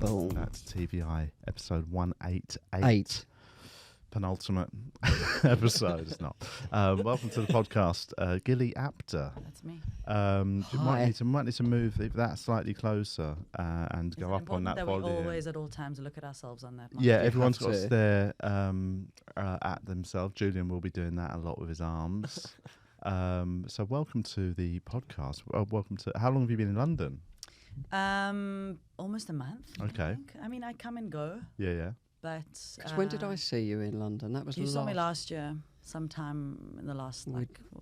Boom. That's TVI episode 188. 8. Penultimate episode, it's not. Welcome to the podcast, Gilli Apter. That's me. You might need to move that slightly closer and go up on that that volume. we always at all times look at ourselves on that. Yeah, everyone's got to stare at themselves. Julian will be doing that a lot with his arms. So welcome to the podcast. Welcome to. How long have you been in London? Almost a month. Okay. I mean, I come and go, Yeah. but Because when did I see you in London? That was you saw me last year, sometime in the last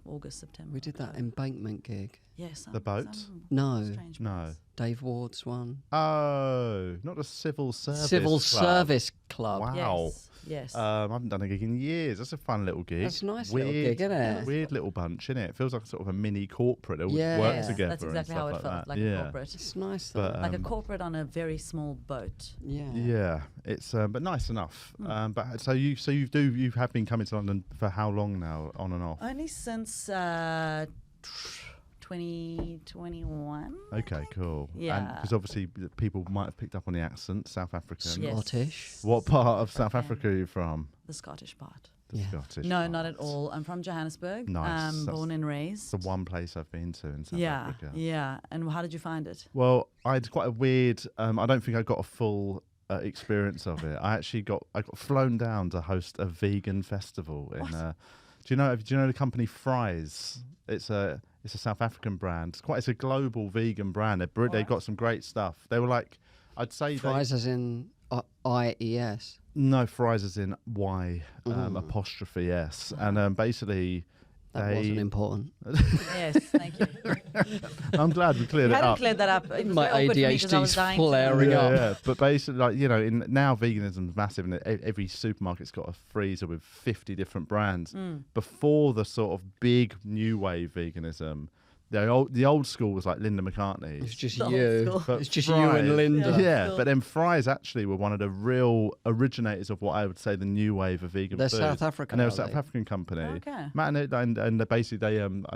August, September. We did that embankment gig. Yes. The boat? No. No. Dave Ward's one. Oh, not a civil service. Service Club. Wow. Yes. I haven't done a gig in years. That's a fun little gig. That's a nice little gig, isn't it? Weird little bunch, isn't it? It feels like sort of a mini corporate. They all Yeah. work Yes, together. That's exactly and how it stuff felt, like like that. a corporate. It's nice though. But, Like a corporate on a very small boat. Yeah. Yeah, it's but nice enough. But so you have been coming to London for how long now, on and off? Only since 2021. Okay, cool. Yeah. Because obviously people might have picked up on the accent, South African. Yes. Scottish. What part of South Africa are you from? The Scottish part. The Yeah. Scottish. No, part. not at all. I'm from Johannesburg. Nice. That's Born and raised. It's the one place I've been to in South Yeah, Africa. yeah. And how did you find it? Well, I had quite a weird. I don't think I got a full experience of it. I got flown down to host a vegan festival in. Do you know the company Fries? It's a South African brand. It's a global vegan brand. They've got some great stuff. They were like, I'd say Fries as in IES. no, Fries as in Y apostrophe S, and basically. That wasn't important. Yes, thank you. I'm glad we cleared You it hadn't up. cleared that up. It was My very awkward for me 'cause I was ADHD's dying to know. flaring up. Yeah, but basically, now veganism's massive, and every supermarket's got a freezer with 50 different brands. Before the sort of big new wave veganism, the old school was like Linda McCartney. It's just The old you. school. But It's just Fries- you and Linda. Yeah, Cool. but then Fries actually were one of the real originators of what I would say the new wave of vegan They're food. South African, and they're a are South they? African company. Okay. Matt and basically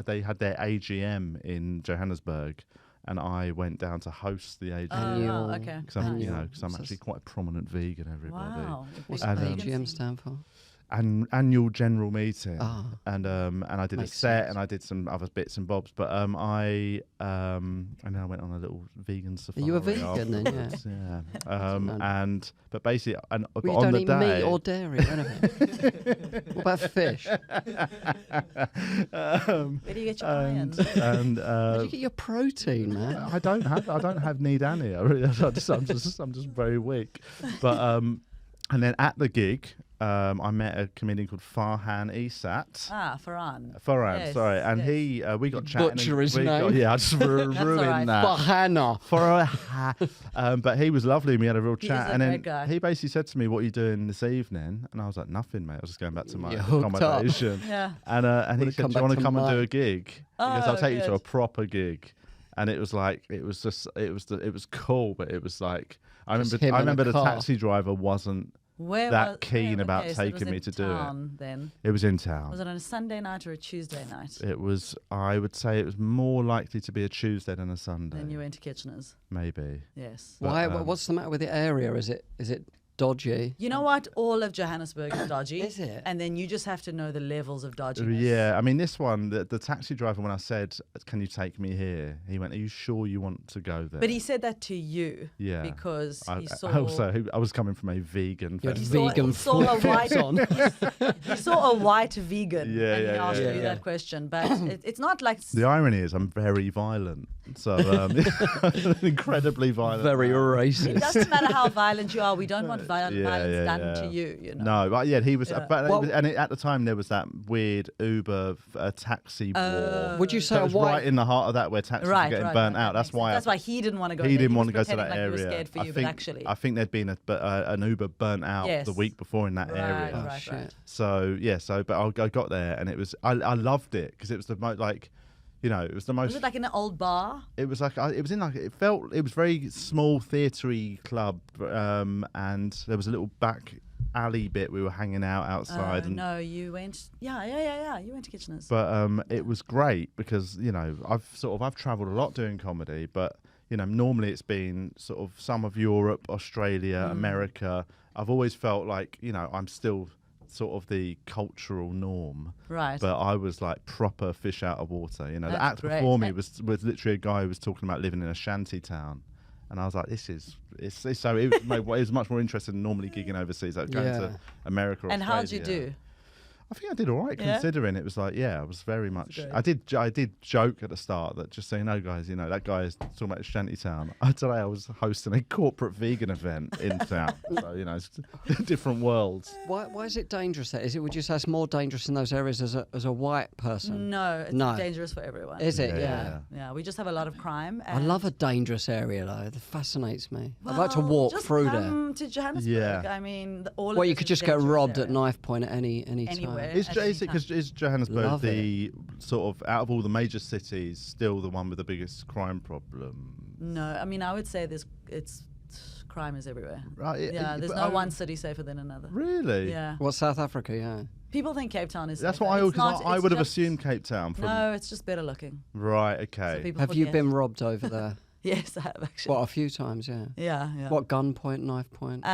they had their AGM in Johannesburg, and I went down to host the AGM. Annual- Oh, okay. Because I'm, Annual. actually quite a prominent vegan, everybody. Wow. What's And, AGM stand for? Annual general meeting, Ah. and I did a Makes set, sense. and I did some other bits and bobs, but and then I went on a little vegan safari. you a vegan then, yeah? afterwards, yeah. But basically, but Well, you on don't the eat day, meat or dairy or anything. What about fish? Where do you get your iron? and Where do you get your protein, man? I don't have need any. I'm just very weak. But and then at the gig, I met a comedian called Farhan Isat. Farhan. Farhan, Yes, sorry, and yes. we got chatting. Butcher his I name. just ruined right. that. Bahana. But he was lovely. We had a real He chat, is a and then great guy. he basically said to me, "What are you doing this evening?" And I was like, "Nothing, mate. I was just going back to my You're hooked up. accommodation." Yeah. And he Would've said, come "Do you back want to to come and do mine. a gig?" Because I'll Oh, take you to a good. proper gig. And it was cool, but it was like I Just remember him in a the car. taxi driver wasn't that keen about okay, so it taking was me in to do it. town Then It was in town. was it on a Sunday night or a Tuesday night? It was. I would say it was more likely to be a Tuesday than a Sunday. Then you went to Kitchener's. Maybe. Yes. But, Why? What's the matter with the area? Is it dodgy? You know what? All of Johannesburg is dodgy. Is it? And then you just have to know the levels of dodginess. Yeah, I mean, this one, the taxi driver, when I said, "Can you take me here?" He went, "Are you sure you want to go there?" But he said that to you. Yeah. Because he saw. I was coming from a vegan. You had festival. vegan he saw a white. flip-flops on. He saw a white vegan. Yeah, and he yeah, asked yeah, you yeah. that question. But it's not like. The irony is, I'm very violent, so incredibly violent. Very It racist. doesn't matter how violent you are. We don't want violence done yeah. to you. You know. No, but yeah, he was. Yeah. But Well- at the time there was that weird Uber taxi war. Would you say So it a was white? right in the heart of that where taxis were getting burnt out. That's why. That's why he didn't want to go. He there. didn't want to was go to that pretending like area. He was scared for you, but actually, I think there'd been an Uber burnt out Yes. the week before in that right, area. Oh, right, shit. right. So yeah, but I got there and it was I loved it because it was the most like, it was the most. Was it like in an old bar? It was like it was in like it was very small theatre-y club, and there was a little back alley bit we were hanging out outside. And No, you went. Yeah. You went to Kitchener's. But it was great because I've travelled a lot doing comedy, but normally it's been sort of some of Europe, Australia, America. I've always felt like, I'm still sort of the cultural norm. Right. But I was like proper fish out of water. The That's act great. before me was literally a guy who was talking about living in a shanty town. And I was like, it was much more interesting than normally gigging overseas, like going to America or And Australia. how'd you do? I think I did all right considering it was like, I was very much. great. I did joke at the start that just saying, no, guys, that guy is talking about Shantytown. Today I was hosting a corporate vegan event in town, so it's different worlds. Why is it dangerous there? Would you say it's more dangerous in those areas as a white person? No, it's dangerous for everyone. Is it? Yeah. Yeah, we just have a lot of crime. I love a dangerous area though. It fascinates me. I'd like to walk just through there. come to Johannesburg. Yeah. I mean, all of Well, you this could is just get dangerous robbed area. at knife point at any time. Anywhere. Is Johannesburg Love the sort of, out of all the major cities, still the one with the biggest crime problem? No, I mean, I would say it's crime is everywhere. Right. There's no one city safer than another. Really? Yeah. Well, South Africa, yeah. People think Cape Town is That's safer. what I It's not, I it's would have just- assumed Cape Town. From, No, it's just better looking. Right. So Okay. people Have you forget. been robbed over there? Yes, I have actually. What, a few times, yeah. Yeah. What, gunpoint, knife point?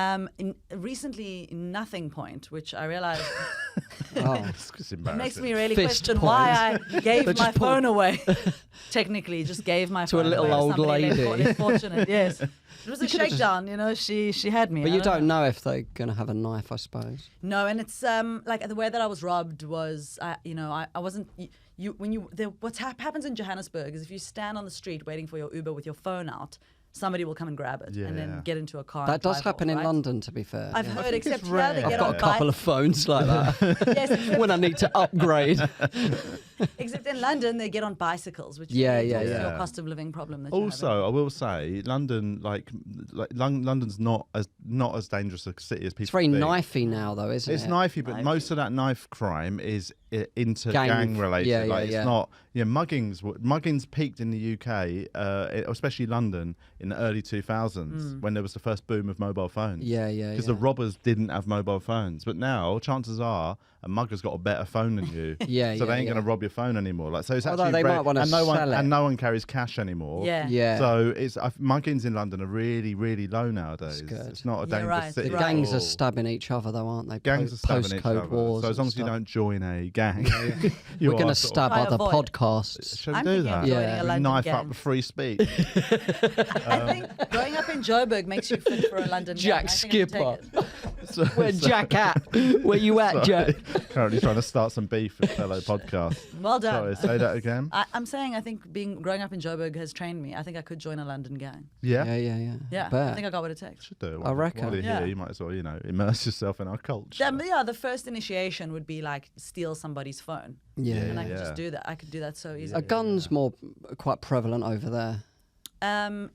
Recently, nothing point, which I realized Oh. It's it embarrassing. makes me really Fist question point. why I gave They my just phone away. Technically, just gave my To a phone little away old somebody lady. less fortunate. Yes, it was a You could've just- shakedown. She had me. But I you don't know if they're going to have a knife, I suppose. No, and it's like the way that I was robbed was, I wasn't. What happens in Johannesburg is if you stand on the street waiting for your Uber with your phone out, somebody will come and grab it and Yeah. then get into a car. That and does drive happen off, in right? London, to be fair. I've yeah. heard, think except it's here rare. they I've get I've on got a couple of phones like that Yes, except, when I need to upgrade. except in London they get on bicycles, which Yeah, leads yeah, to yeah. your cost of living problem. That you're Also, I will say, London, London's not as dangerous a city as people It's very think. knifey now, though, isn't It's it? knifey, but Knifey. most of that knife crime is Gang- gang related. yeah, Like, yeah, it's yeah. not. Muggings peaked in the UK, especially London, in the early 2000s when there was the first boom of mobile phones. Yeah. Because the robbers didn't have mobile phones, but now chances are a mugger's got a better phone than you. Yeah, so they yeah, ain't yeah. going to rob your phone anymore. Like, so it's Although actually they might wanna and no sell it. and no one carries cash anymore. Yeah. So it's muggings in London are really, really low nowadays. That's good. It's not a Yeah, dangerous right, city. you're at right. Gangs are all. stabbing each other, though, aren't they? Gangs are stabbing each Postcode other. wars. So as long as you and don't join a gang, stuff. you We're going are to sort of- stab Try other avoid. podcasts. Shall we I'm do thinking of that? joining Yeah. a London Knife gang. up free speech. I think growing up in Joburg makes you fit for a London Jack gang. I think I could Skipper. take it. Where Jack at? Where you at, Jack? Currently trying to start some beef with fellow podcasts. Well done. Sorry, say that again. I'm saying I think growing up in Joburg has trained me. I think I could join a London gang. Yeah. Yeah, Bet. I think I got what it takes. Should do. I reckon. While you're Yeah. here, you might as well, immerse yourself in our culture. The first initiation would be like steal somebody's phone, Yeah. and I could Yeah. just do that. I could do that so easily. Are guns more quite prevalent over there?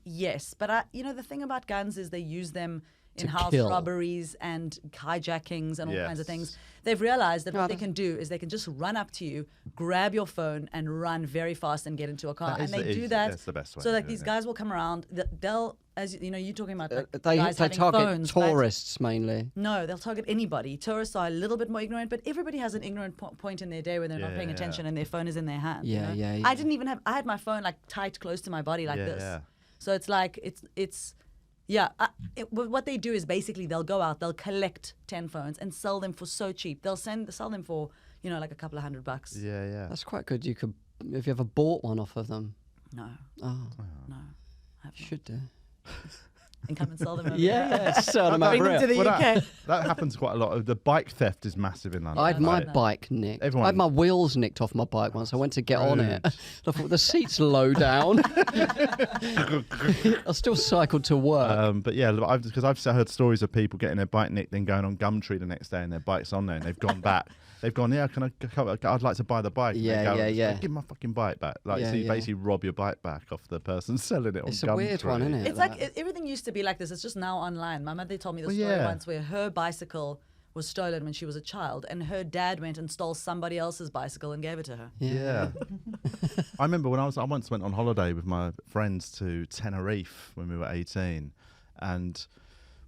Yes, but the thing about guns is they use them in To house kill. robberies and hijackings and all kinds of Yes. things. They've realized that No, what they that's- can do is they can just run up to you, grab your phone, and run very fast and get into a car. That And is they the do easy- that that's the best way so of that doing these it. guys will come around. They'll, as you're talking about like They guys having target phones, right? tourists mainly. No, they'll target anybody. Tourists are a little bit more ignorant, but everybody has an ignorant point in their day when they're not Yeah, paying yeah. attention and their phone is in their hand. Yeah, yeah, I yeah. didn't even have. I had my phone like tight close to my body like Yeah, this. yeah. So it's like it's. Yeah, what they do is basically they'll go out, they'll collect 10 phones and sell them for so cheap. They'll sell them for like a couple of $100. Yeah, yeah. That's quite good. You could, if you ever bought one off of them. No, Oh, no, I have should do. and come and sell them. Over Yeah, here. yeah. Sell them Bring over them to here. the Well, UK. that happens quite a lot. The bike theft is massive in London. I had my Right. bike nicked. I Everyone- had my wheels nicked off my bike once. I went to get on it. Rude. I thought the seat's low down. I still cycled to work. But yeah, because I've heard stories of people getting their bike nicked, then going on Gumtree the next day and their bike's on there and they've gone back. They've gone, yeah, I'd like to buy the bike. And they Yeah, go, yeah, "Just yeah. Give my fucking bike back. Like, Yeah, so you yeah. basically rob your bike back off the person selling it on It's a Gumtree. weird one, isn't it? It's like everything used to be like this. It's just now online. My mother told me the Well, story yeah. once where her bicycle was stolen when she was a child, and her dad went and stole somebody else's bicycle and gave it to her. Yeah. I remember when I once went on holiday with my friends to Tenerife when we were 18, and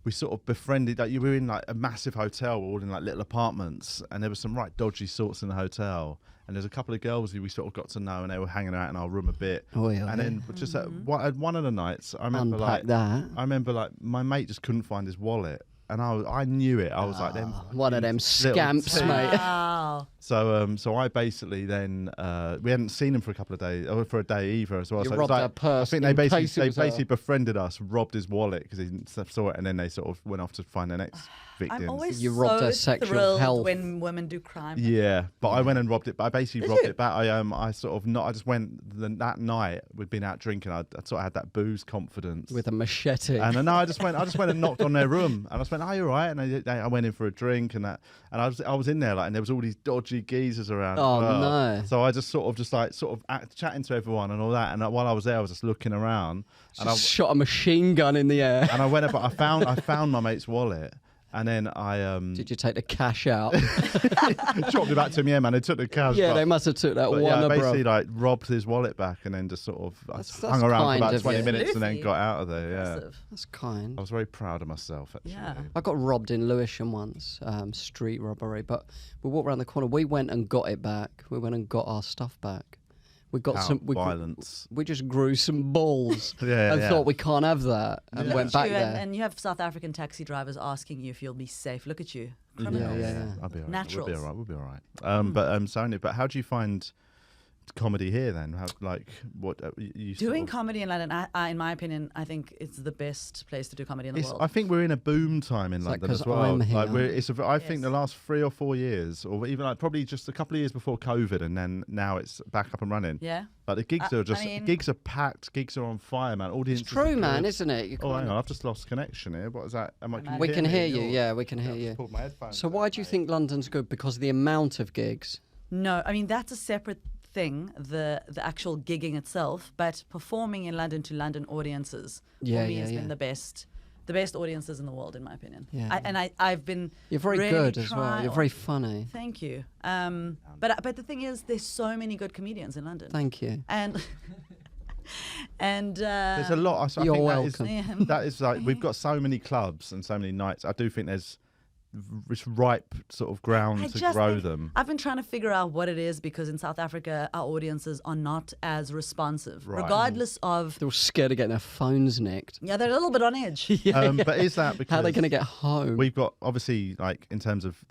we sort of befriended. Like, you were in like a massive hotel, all in like little apartments, and there was some right dodgy sorts in the hotel. And there's a couple of girls who we sort of got to know, and they were hanging out in our room a bit. Oh, yeah. And then just at one of the nights, I remember Unpack that. I remember like my mate just couldn't find his wallet, and I knew it. I was like, them One of them little scamps, teeth. mate. Wow. So I basically then we hadn't seen him for a couple of days, or for a day either as well. You so it was robbed like, our purse I think they in case basically it was befriended us, robbed his wallet because he saw it, and then they sort of went off to find their next victims. I'm always You robbed so her sexual thrilled health. when women do crime. Yeah, but I went and robbed it. But I basically Did robbed you? it back. I sort of not. I just went that night. We'd been out drinking. I sort of had that booze confidence. With a machete. And no, I just went and knocked on their room, and I just went, "Are you all right?" And I went in for a drink, and I was in there like, and there was all these dodgy geezers around. Oh, as well. no. So I just sort of chatting to everyone and all that. And while I was there, I was just looking around, and Just shot a machine gun in the air. I went up. I found my mate's wallet. And then I Did you take the cash out? dropped it back to him. Yeah, man, they took the cash. Yeah, but- they must have took that But one, yeah, I bro. basically like robbed his wallet back, and then just sort of That's hung around for kind about of 20 you. minutes and then Lucy. got out of there. Yeah, Impressive. That's kind. I was very proud of myself actually. Yeah. I got robbed in Lewisham once, street robbery. But we walked around the corner. We went and got it back. We went and got our stuff back. We got Out some violence. We just grew some balls Yeah, and yeah. thought we can't have that, and Look went at back you, there. and you have South African taxi drivers asking you if you'll be safe. Look at you, Yeah, criminals. yeah. I'll be all right. Naturals. We'll be all right. But how do you find comedy here then? How what you Doing sort of- comedy in London, in my opinion, I think it's the best place to do comedy in the world. I think we're in a boom time in like London 'cause as well. I'm Like here. I think Yes. the last 3 or 4 years, or even like probably just a couple of years before COVID, and then now it's back up and running. Yeah. But the gigs are just mean- gigs are packed. Gigs are on fire, man. Audiences. It's true, are man, good. isn't it? You Oh, hang can't- on, I've just lost connection here. What is that? We can me? hear you. Yours? Yeah, we can hear I've you. just pulled my headphones So out, why do you mate. think London's good? Because of the amount of gigs. No, I mean that's a separate thing, the actual gigging itself, but performing in London to London audiences Yeah, for me yeah, has yeah. been the best audiences in the world, in my opinion. Yeah. I've been You're very really good as well. trying- You're very funny. Thank you. But the thing is, there's so many good comedians in London, Thank you. and There's a lot. I You're think welcome. Yeah. That is like we've got so many clubs and so many nights. I do think there's it's ripe sort of ground I to just grow think- them. I've been trying to figure out what it is because in South Africa, our audiences are not as responsive, Right. regardless of. They're all scared of getting their phones nicked. Yeah, they're a little bit on edge. But is that because How are they going to get home? we've got obviously like in terms of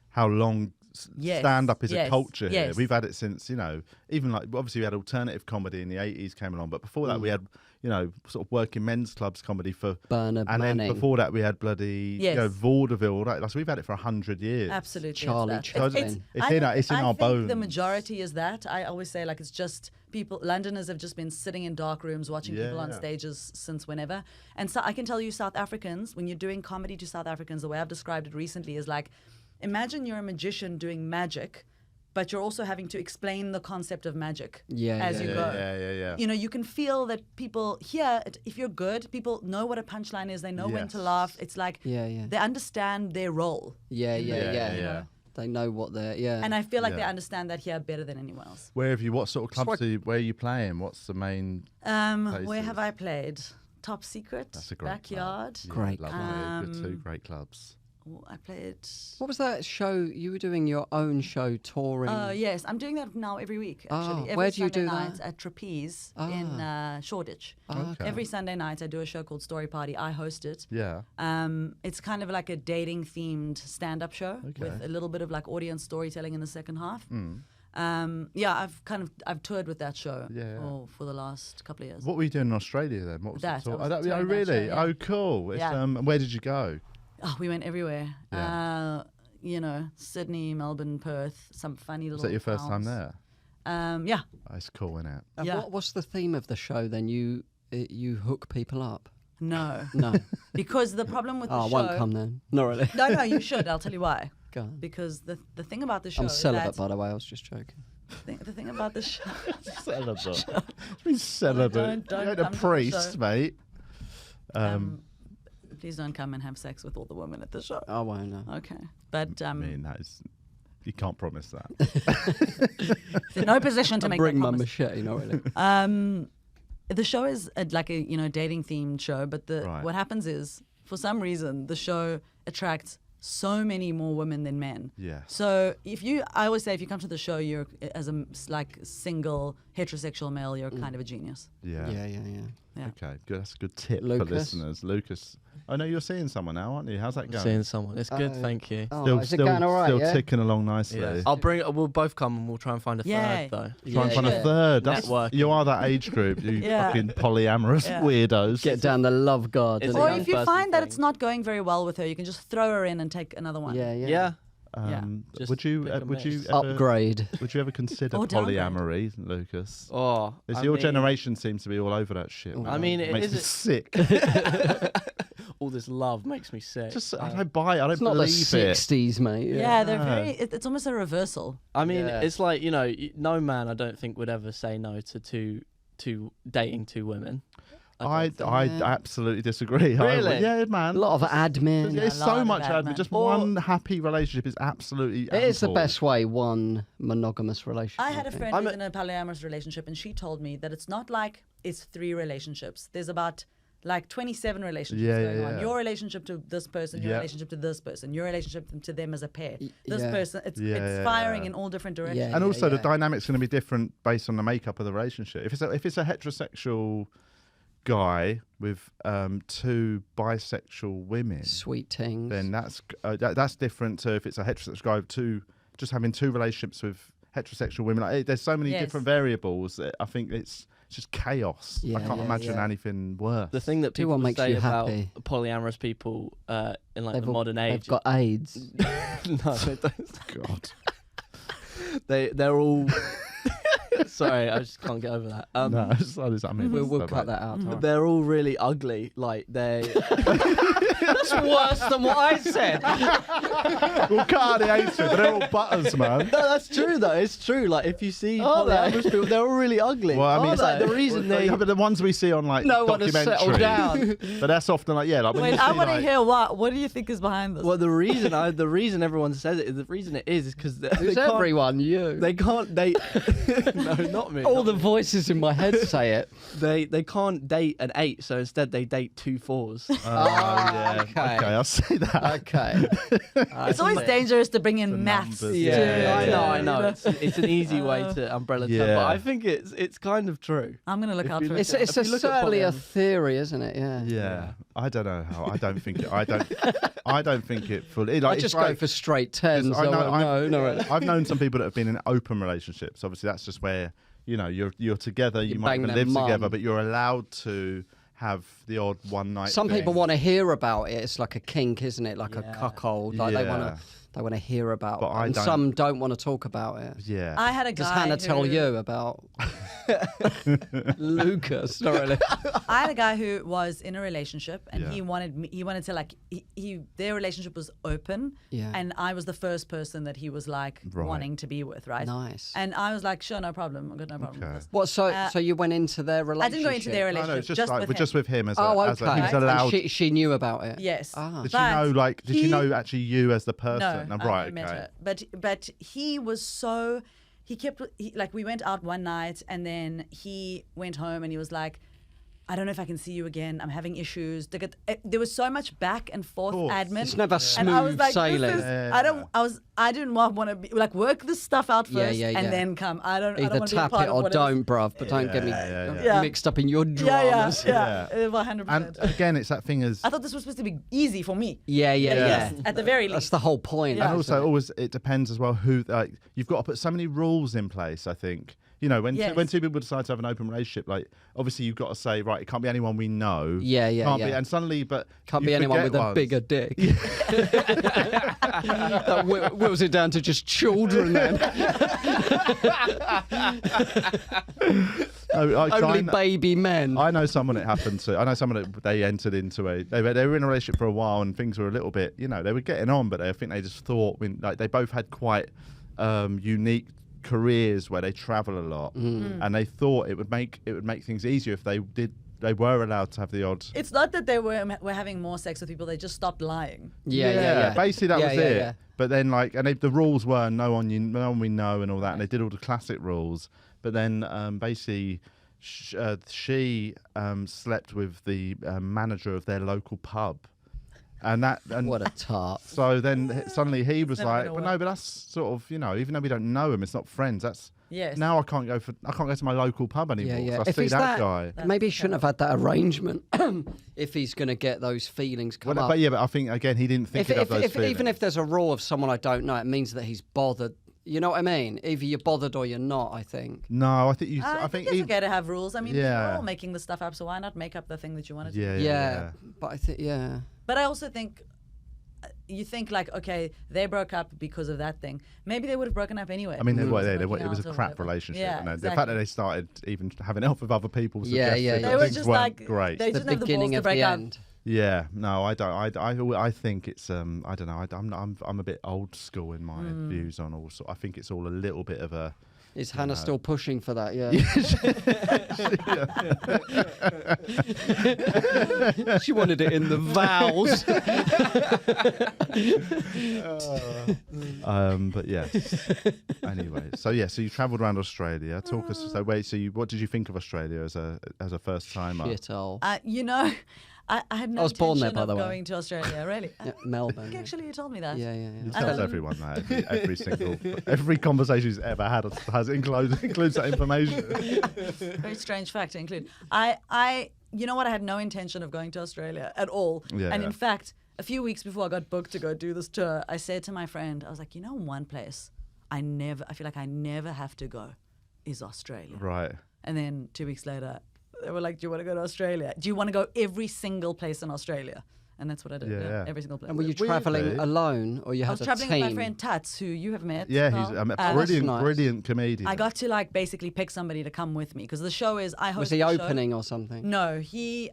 how long Yes, stand up is a yes, culture here. yes. We've had it since even like obviously we had alternative comedy in the 80s came along, but before that we had sort of working men's clubs comedy for Bernard and Manning. then before that we had bloody Yes. vaudeville. All that. Like, so we've had it for 100 years. Absolutely, it's Charlie that. Chaplin. It's in our I bones. think the majority is that. I always say like it's just people. Londoners have just been sitting in dark rooms watching people on Yeah. stages since whenever. And so I can tell you, South Africans, when you're doing comedy to South Africans, the way I've described it recently is like, imagine you're a magician doing magic, but you're also having to explain the concept of magic Yeah, as yeah, you yeah, go. Yeah. You know, you can feel that people here, if you're good, people know what a punchline is. They know when to Yes. laugh. It's like Yeah, yeah. they understand their role. Yeah, yeah, yeah. Yeah. They know what they're, yeah. And I feel like they Yeah. understand that here better than anyone else. What sort of clubs where are you playing? What's the main Where places? have I played? Top Secret, That's a great Backyard. club. Great lovely. club. Good, two great clubs. I played. What was that show? You were doing your own show touring. Yes, I'm doing that now every week. Oh, Actually, every where do you Sunday do night that? at Trapeze in Shoreditch. Oh, Okay. Every Sunday night, I do a show called Story Party. I host it. Yeah. It's kind of like a dating themed stand up show Okay. with a little bit of like audience storytelling in the second half. Mm. I've toured with that show Yeah. for the last couple of years. What were you doing in Australia then? What was That, the tour? I was Oh, touring that really? show, yeah. Oh, cool. It's, Yeah. where did you go? Oh, we went everywhere. Yeah. Sydney, Melbourne, Perth, some funny little Was that your first time towns. there? Yeah. That's cool, isn't it? And Yeah. what's the theme of the show then? You hook people up? No. No. Because the problem with the Oh, I show... won't come then. Not really. No, you should. I'll tell you why. Go on. Because the thing about the show I'm is celibate, that... by the way. I was just joking. The thing about the show... Celibate. He's celibate. Don't You ain't a come to the priest, show. mate. Please don't come and have sex with all the women at the show. I won't know. Okay. But I mean, that is... You can't promise that. in no position to I make bring that my promise. machete, not really. The show is like a dating themed show, but Right. what happens is for some reason, the show attracts so many more women than men. Yeah. So I always say, if you come to the show, you're as a single heterosexual male, you're kind of a genius. Yeah. Yeah. Okay, good. That's a good tip for Lucas? listeners. Lucas, I know you're seeing someone now, aren't you? How's that going? Seeing someone. It's good, thank you. Oh, is it going all right? Still Yeah? ticking along nicely. Yeah. We'll both come and we'll try and find a Yay. third though. Try and find a third. That's, Networking. you are that age group, you Yeah. fucking polyamorous weirdos. Get down the love garden. It's a Or young if you person find that thing. it's not going very well with her, you can just throw her in and take another one. Yeah. Yeah. Just Would you pick a would you mix. ever, Upgrade. would you ever consider Or downgrade. polyamory, Lucas? Oh, Your generation seems to be all over that shit. Man. I mean, it makes me is sick. all this love makes me sick. I don't buy it. I don't It's not the believe it. 60s, mate. Yeah, they're Yeah. very. It's almost a reversal. I mean, Yeah. it's like, no man I don't think would ever say no to dating two women. I Yeah. absolutely disagree. Really? Yeah, man. A lot of admin. There's a so lot much of admin. admin. Just Or- one happy relationship is absolutely. It is the ample. best way, one monogamous relationship. I had a think. friend I'm who's a- in a polyamorous relationship, and she told me that it's not like it's 3 relationships. There's about like 27 relationships Yeah, going yeah, on. yeah. Your relationship to this person, your Yeah. relationship to this person, your relationship to them as a pair. This yeah. person, it's Yeah, firing yeah. in all different directions. Yeah. And also the dynamic's going to be different based on the makeup of the relationship. If it's a heterosexual guy with 2 bisexual women, Sweet things. then that's different to if it's a heterosexual guy with just having 2 relationships with heterosexual women. Like, there's so many Yes. different variables that I think it's just chaos. I Yeah, can't yeah, imagine yeah. anything worse. The thing that Do people what makes say you about happy. polyamorous people in like the all- modern age. They've got AIDS. No, they don't. God. They're all. Sorry, I just can't get over that. No, I mean, We'll cut that out. don't worry. They're all really ugly. Like they. That's worse than what I said. We'll cut out the hatred, but they're all butters, man. No, that's true though. It's true. Like if you see Are they? polyamorous people, they're all really ugly. Well, I mean, It's like the reason they. Yeah, but the ones we see on like No one has documentary, settled down. but that's often like like when Wait, you I see, want to like, hear what do you think is behind this? Well, the reason everyone says it, the reason it is because Who's everyone? You. They can't date. No, not me. All not the me. voices in my head say it. They can't date an 8, so instead they date 2 4s. yeah. okay. Okay, I'll say that. Okay. it's always dangerous to bring in The maths. numbers, Yeah, to- yeah, I know. It's an easy way to umbrella term, Yeah. but I think it's kind of true. I'm gonna look If out you for look it. It's If you look at certainly a polyamory- theory, isn't it? Yeah. Yeah, I don't know how. I don't think it. I don't think it fully. I Like, just it's go like- for straight tens. I know, no. I've known some people that have been in open relationships. Obviously, that's just where you're together. You might bang even their live together, mum. but you're allowed to have the odd one night. Some thing. people want to hear about it. It's like a kink, isn't it? Like a Yeah. cuckold. Like Yeah. they want to hear about. But it. I And don't. some don't want to talk about it. Yeah. I had a guy. Does Hannah tell who- you about Lucas? Not really. I had a guy who was in a relationship, and Yeah. he wanted to like their relationship was open, Yeah. and I was the first person that he was like Right. wanting to be with, right? Nice. And I was like, sure, no problem. I've got no problem Okay. with this. What? So Uh, so you went into their I relationship? didn't go into their No, relationship. no, it's just, just like with we're him. just with him as Oh, a, okay. as a he's Right. And allowed. she knew about it. Yes. Ah. Did But she know? Like, did she he- know actually you as the person? No, Oh, right. I met Okay. her. But he was so like we went out one night, and then he went home and he was like, I don't know if I can see you again. I'm having issues. There was so much back and forth Course. admin. It's never And I was smooth like, sailing. this is, I didn't want to be like work this stuff out Yeah, first yeah, yeah. and then come. I don't Either want to be a tap part it of or what it is. don't, bruv. But don't get me Yeah. mixed up in your Yeah, dramas. yeah. 100%. And again, it's that thing as. I thought this was supposed to be easy for me. Yeah. At the very That's least. the whole point. Yeah. And isn't also, it? always it depends as well who you've got to put so many rules in place. I think when Yes. when 2 people decide to have an open relationship, like obviously you've got to say right, it can't be anyone we know. Yeah, yeah, Can't yeah. be, and suddenly, but Can't you be anyone forget with a ones. bigger dick. That wills it down to just children then. No, I Only know- baby men. I know someone it happened to. I know someone that they entered into they were in a relationship for a while and things were a little bit, they were getting on, but I think they just thought like they both had quite unique careers where they travel a lot, and they thought it would make things easier if they were allowed to have the odd. It's not that they were having more sex with people. They just stopped lying. Yeah. Basically, that Yeah, was yeah, it. yeah. But then, the rules were no one we know and all that, and they did all the classic rules. But then, basically, she slept with the manager of their local pub, And What a tart. so then suddenly he was never like, gonna but no, but that's sort of, you know, even though we don't know him, it's not friends. That's Yes. now I can't go to my local pub anymore. Yeah. So I If see he's that guy. maybe he shouldn't have had that arrangement if he's going to get those feelings come up. But I think again he didn't think of those feelings. Even if there's a rule of someone I don't know, it means that he's bothered. You know what I mean? Either you're bothered or you're not, I think. No, I think I think it's okay to have rules. I mean, Yeah. we're all making this stuff up, so why not make up the thing that you want to do? Yeah. But I think, But I also think, you think like, okay, they broke up because of that thing. Maybe they would have broken up anyway. I mean, Because it working was out a or crap whatever. relationship. Yeah, And the exactly. fact that they started even having help with other people Yeah, suggested yeah, that yeah. They were things just weren't like, great. they the didn't have the balls beginning to of the break up. end. Yeah, no, I don't. I think it's I don't know. I'm a bit old school in my views on all. I think it's all a little bit of a. Is Hannah still pushing for that? Yeah. She wanted it in the vows. But yes. Anyway, so you travelled around Australia. Talk us. So what did you think of Australia as a first timer? Shithole. You know, I had no I was born there, intention by of the way. going to Australia, really. Yeah, Melbourne. yeah. Actually, you told me that. Yeah. He tells everyone that every conversation he's ever had includes that information. Very strange fact to include. You know what? I had no intention of going to Australia at all. Yeah, And yeah. in fact, a few weeks before I got booked to go do this tour, I said to my friend, I was like, one place I feel like I never have to go is Australia. Right. And then 2 weeks later, they were like, do you want to go to Australia? Do you want to go every single place in Australia? And that's what I did. Yeah. Every single place. And were you Weirdly- travelling alone or you I had was a traveling team? with my friend Tuts, who you have met. Yeah, Carl. he's a that's nice. brilliant comedian. I got to basically pick somebody to come with me because the show is I host Was he the show. opening or something? No, he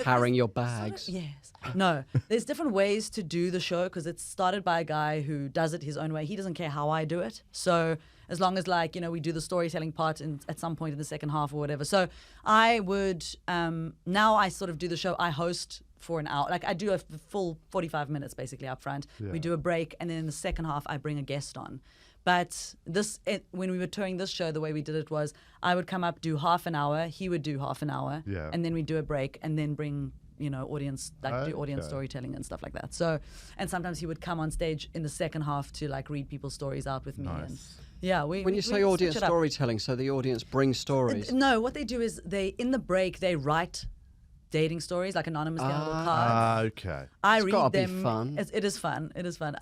Carrying your there's sort of- bags. yes. No, there's different ways to do the show because it's started by a guy who does it his own way. He doesn't care how I do it. So as long as we do the storytelling part at some point in the second half or whatever. So I would now I sort of do the show. I host for an hour. I do a full 45 minutes basically up front. Yeah. We do a break and then in the second half I bring a guest on. But when we were touring this show, the way we did it was I would come up, do half an hour, he would do half an hour, Yeah. and then we'd do a break and then bring audience, do audience Okay. storytelling and stuff like that. So, and sometimes he would come on stage in the second half to read people's stories out with me. And Nice. yeah, When you say switch audience it up. storytelling, so the audience brings stories. No, what they do is in the break they write dating stories anonymously on little cards. Okay. I It's read gotta be them. fun. It is fun. It is fun.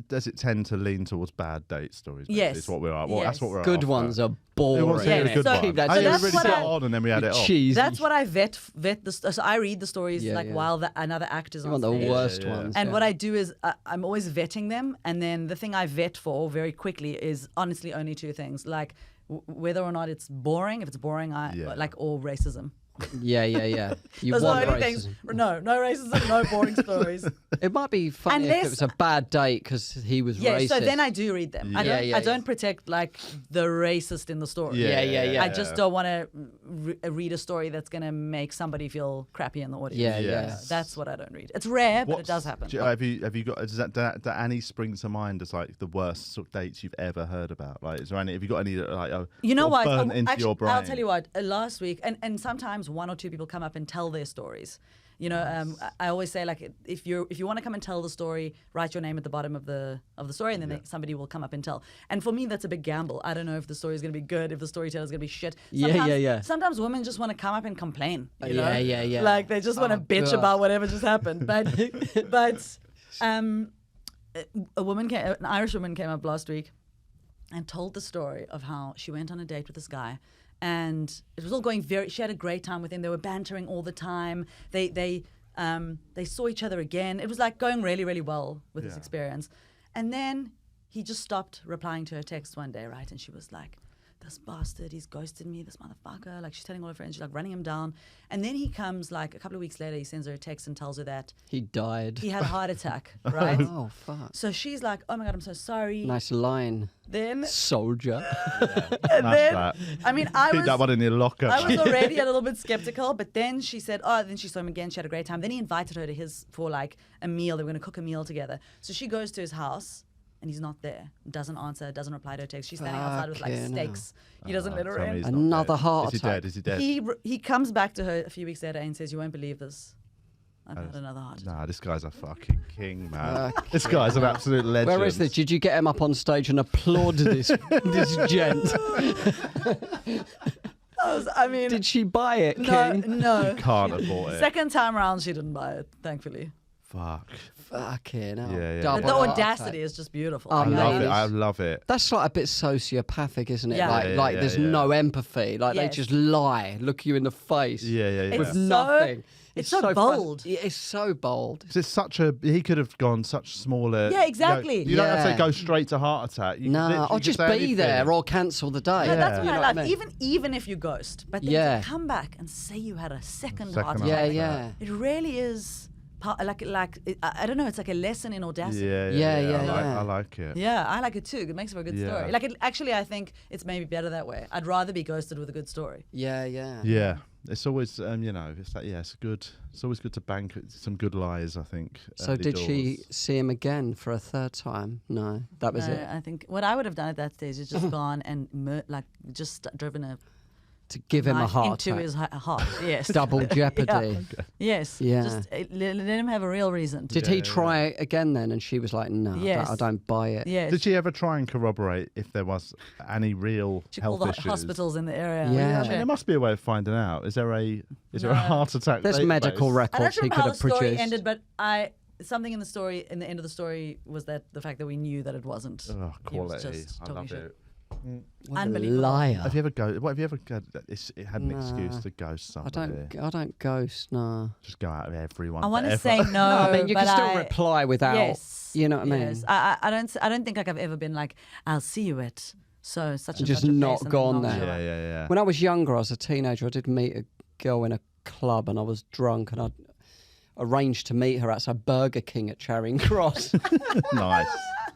Does it tend to lean towards bad date stories? Yes. Is what we're That's Yes. what we're Good after. ones are It boring. was a Yeah, really good so- one. Keep that I to really that's what got I- on and then we had it off. Cheesy. That's what I vet so I read the stories Yeah, yeah. while another actor's You on want the stage. worst Yeah, yeah. ones. And yeah. what I do is I'm always vetting them, and then the thing I vet for very quickly is honestly only two things, whether or not it's boring. If it's boring, Yeah. or racism. Yeah. You Those want are the only racism. things. No racism, no boring stories. It might be funny if Unless- it was a bad date because he was Yeah, racist. so then I do read them. Yeah. I don't protect the racist in the story. Yeah. I just don't want to read a story that's going to make somebody feel crappy in the audience. Yeah, Yes. That's what I don't read. It's rare, but it does happen. Have you got? Does that Annie spring to mind as the worst sort of dates you've ever heard about? Is there any? Have you got any that You know what? burnt into Actually, your brain? I'll tell you what. Last week, and sometimes one or two people come up and tell their stories. I always say if you want to come and tell the story, write your name at the bottom of the story, and then somebody will come up and tell. And for me, that's a big gamble. I don't know if the story is going to be good, if the storyteller's going to be shit. Yeah. Sometimes women just want to come up and complain. You know? Yeah. They just want to Oh, bitch God. about whatever just happened. But an Irish woman came up last week and told the story of how she went on a date with this guy. And it was all going she had a great time with him. They were bantering all the time. They saw each other again. It was going really, really well with this Yeah. experience. And then he just stopped replying to her texts one day, right? And she was like, this bastard, he's ghosted me, this motherfucker. She's telling all her friends, she's running him down. And then he comes a couple of weeks later, he sends her a text and tells her that He died. he had a heart attack, right? Oh, fuck. So she's like, oh my God, I'm so sorry. Nice line. Then, Soldier. and Smash then that. I mean, I Keep was that one in your locker. I was already a little bit skeptical, but then she said, then she saw him again. She had a great time. Then he invited her to for a meal. They were going to cook a meal together. So she goes to his house and he's not there. Doesn't answer, doesn't reply to her text. She's standing outside with Fucking steaks. He doesn't let her Tell me in. he's not Another dead. heart Is he attack. dead? Is he dead? He comes back to her a few weeks later and says, you won't believe this. I've had another heart attack. Nah, this guy's a fucking king, man. This guy's an absolute legend. Where is this? Did you get him up on stage and applaud this gent? I mean, Did she buy it, no, King? no. Can't have bought it. Second time round, she didn't buy it, thankfully. Fuck. Fucking hell. Yeah, yeah. Double But the heart audacity attack. is just beautiful. I I love it. ladies. I love it. That's like a bit sociopathic, isn't it? Yeah. Like, Yeah, yeah, like yeah, there's yeah. no empathy. Like they Yes. just lie, look you in the face. Yeah, yeah, yeah. With It's so- nothing. it's so fun- bold. Yeah, it's so bold. It's such a. He could have gone such smaller. Yeah, exactly. You don't have Yeah. to go straight to heart attack. You No, can literally or just say be anything. there or cancel the day. No, that's Yeah. what You I know love. what I mean? Even if you ghost, but then Yeah. to come back and say you had a second Second heart heart attack. Yeah, attack. yeah. It really is I don't know. It's like a lesson in audacity. Yeah, Yeah, yeah. yeah. I like it. Yeah, I like it too. It makes for a good Yeah. story. Like, actually, I think it's maybe better that way. I'd rather be ghosted with a good story. Yeah, yeah. Yeah, it's always it's like it's good. It's always good to bank some good lies. I think. So early did she doors. see him again for a third time? No, that was No, it. I think what I would have done at that stage is just gone and just driven a To give him a knife heart into attack. his heart. Yes. Double jeopardy. Yes. Yeah. Just let him have a real reason. Did he try again then? And she was like, no, Yes. I don't buy it. Yes. Did she ever try and corroborate if there was any real She health called the issues? hospitals in the area. Yeah. I mean, there must be a way of finding out. Is there a heart attack? There's database? medical I records don't he remember could how the have story produced. ended, but something in the end of the story was that the fact that we knew that it wasn't. Oh, He was quality! just I talking love shit. it. What a Unbelievable. liar. Have you ever had an Nah. excuse to ghost I somebody? don't ghost, no. Just go out of everyone. I want to forever. say no. I mean, you can but still reply without, Yes. you know what I mean? Yes. I don't think like I've ever been like, I'll see you at such and Just such a not place and gone then there. show Yeah, up. yeah, yeah. When I was younger, I was a teenager, I did meet a girl in a club and I was drunk and I'd arranged to meet her outside Burger King at Charing Cross. Nice.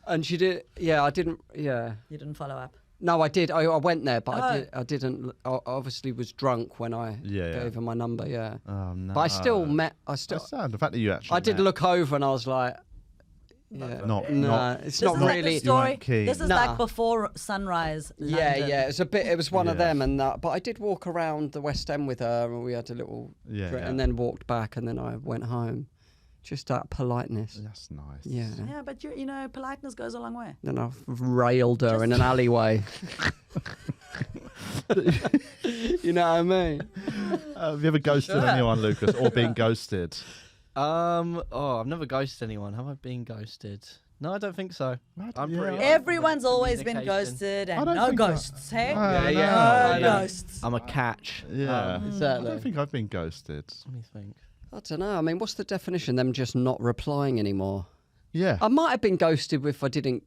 And she did, I didn't. You didn't follow up. No, I did. I went there, but Oh. I didn't. I obviously was drunk when I Yeah. gave her my number, yeah. Oh no. But I still met, That's sad. The fact that you actually. I did met. look over and I was like, yeah. Not- no, not- it's This not is like really. the story. weren't keen. This is Nah. like before sunrise. Yeah, London. yeah. It was one of Yeah. them, and that. But I did walk around the West End with her, and we had a little Yeah, drink, yeah. and then walked back, and then I went home, just out of politeness. That's nice. Yeah. Yeah, but politeness goes a long way. Then I railed her in an alleyway. You know what I mean? Have you ever ghosted anyone, Lucas, or been ghosted? I've never ghosted anyone. Have I been ghosted? No, I don't think so. I'm pretty. Everyone's always been Communication. ghosted I and don't no think ghosts, hey? Yeah, No ghosts. I'm a catch. Yeah. I Exactly. don't think I've been ghosted. What do you think? I don't know. I mean, what's the definition? Them just not replying anymore. Yeah. I might have been ghosted if I didn't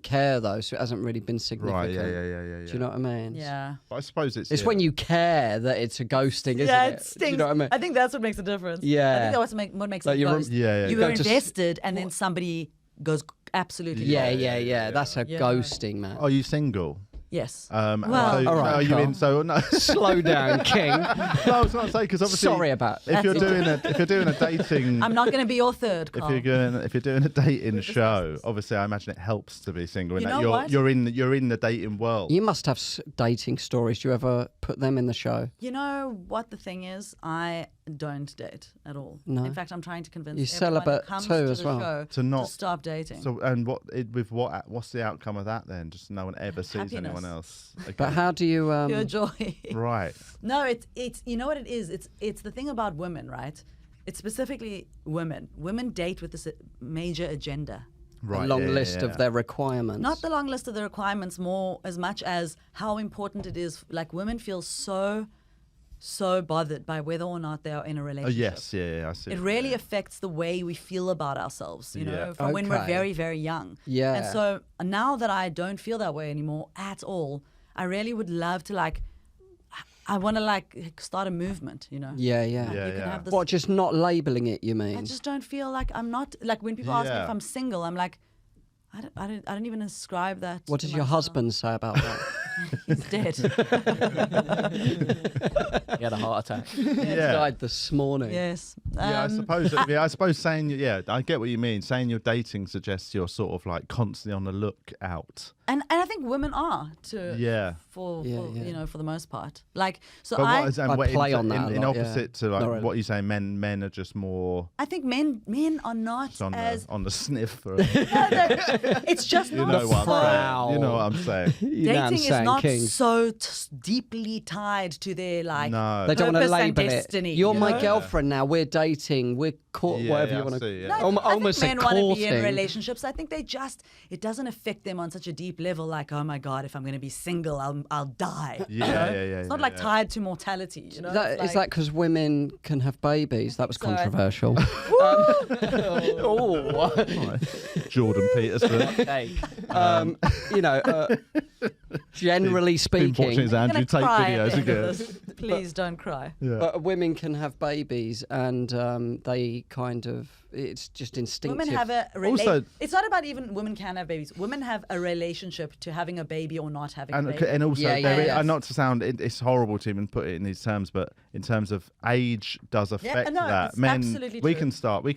care though, so it hasn't really been significant. Right. Yeah. Do you know what I mean? Yeah. But I suppose it's. It's yeah. when you care that it's a ghosting, isn't Yeah, it? it Do stings. you know what I mean? I think that's what makes a difference. Yeah. I think that's what makes Like it you're- ghost. Yeah. You go were to s- invested and then somebody goes absolutely Yeah, cold. yeah. That's a Yeah. ghosting, man. Are you single? Yes. Well, Well- so, All right, are you Carl. in? So no. Slow down, King. No, I was going to say because obviously. Sorry about If you're That's doing a dating. I'm not going to be your third, Carl. If you're doing a dating show, obviously I imagine it helps to be single. In You that know what? you're in the dating world. You must have dating stories. Do you ever put them in the show? You know what the thing is? I don't date at all. No. In fact, I'm trying to convince You everyone celibate who comes too to as the well. show To not- stop dating. So and what's the outcome of that then? Just no one ever sees Happiness. anyone else. Okay. But how do you? Pure joy. Right. No, it's you know what it is? It's the thing about women, right? It's specifically women. Women date with this major agenda. Right. a long yeah, list yeah. of their requirements? Not the long list of the requirements, more as much as how important it is. Like women feel so bothered by whether or not they are in a Oh relationship. yes, yeah, I see. It really affects the way we feel about ourselves, you know, Yeah. from when we're Okay. very, very young. Yeah. And so now that I don't feel that way anymore at all, I really would love to I want to start a movement, you know. Yeah, yeah. Yeah. You can have this. What? Just not labeling it? You mean? I just don't feel like I'm not like when people ask me Yeah. if I'm single, I'm like, I don't even ascribe that. What to does your myself. husband say about that? He's dead. He had a heart attack. Yeah. Died this morning. Yes. Yeah, I suppose saying, I get what you mean. Saying you're dating suggests you're sort of like constantly on the lookout. And I think women are too. Yeah. For Yeah. you know, for the most part. Like, so But I what is, and I what play in, on that a in lot, opposite to yeah. like Not really. what you say, men are just more think men are not on as the sniff. For it's just you not know what so. I'm saying. You know what I'm saying. You know what I'm Dating is saying, not King? so deeply tied to their like No. They don't want to purpose and label it. destiny, You're you my know? girlfriend now. We're dating. We're caught. Yeah, whatever yeah, you I want see, to. yeah. No, I Almost think a men want to be in courting. relationships. I think it doesn't affect them on such a deep level. Like, oh my god, if I'm going to be single, I'll die. Yeah, you know? yeah. It's not like tied to mortality. You know, Is It's that because women can have babies? That was so. controversial. Oh. Jordan Peterson. Okay. You know, generally Been watching speaking, his I'm Andrew gonna Tate cry at the videos end of again. this. Please don't cry. Yeah. women can have babies, and they kind of it's just instinctive. Women have a Also- It's not about even women can have babies. Women have a relationship to having a baby or not having a And, baby. and also, Yeah, yeah, there is- yeah. and not to sound, it's horrible to even put it in these terms, but in terms of age does affect no, that. it's Men, absolutely we true. can start, we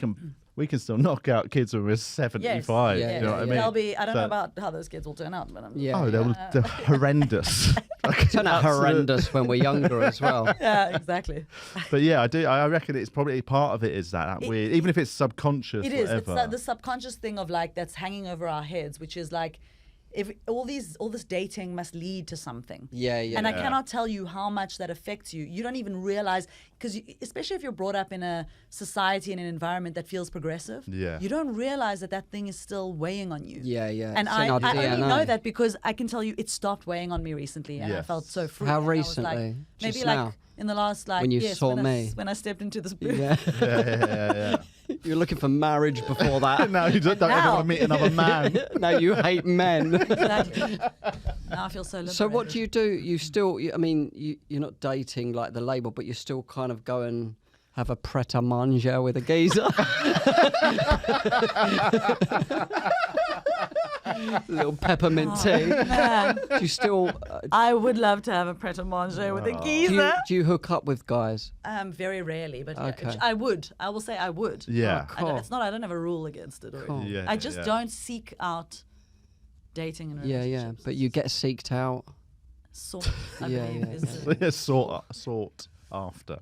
can still knock out kids when we're 75. Yeah, you know what I mean? They'll be. I don't know So- about how those kids will turn out, but Yeah. Oh, they're horrendous. Turn out horrendous when we're younger as well. yeah, exactly. But yeah, I reckon it's probably part of it is that weird, even if it's subconscious. It is. It's whatever. the subconscious thing of like that's hanging over our heads, which is like, if all this dating must lead to something. Yeah, yeah. And I cannot tell you how much that affects you. You don't even realize, because especially if you're brought up in a society and an environment that feels progressive, Yeah. you don't realize that thing is still weighing on you. Yeah, yeah. And It's I in our only DNA. know that because I can tell you it stopped weighing on me recently, and I Yes. felt so free. How and I was like, recently? maybe Just like now? in the last When you saw me? when I stepped into this booth. Yeah. yeah. You're looking for marriage before that. Now you don't ever Now. want to meet another man. Now you hate men. Exactly. Now I feel so liberated. So what do you do? You still, I mean, you're not dating like the label, but you still kind of go and have a pret-a-manger with a geezer. Little peppermint tea. Man, Do you still? I would love to have a pret-a-manger with a Do geezer. you hook up with guys? Very rarely, but yeah, Okay. I would. I will say I would. Yeah. Oh, I don't, cool. it's not. I don't have a rule against it. Or Cool. Yeah, I just yeah. don't seek out dating and Yeah, relationships. yeah. But you get seeked out. Sort. I Yeah, believe yeah. is the- Yeah, sort after.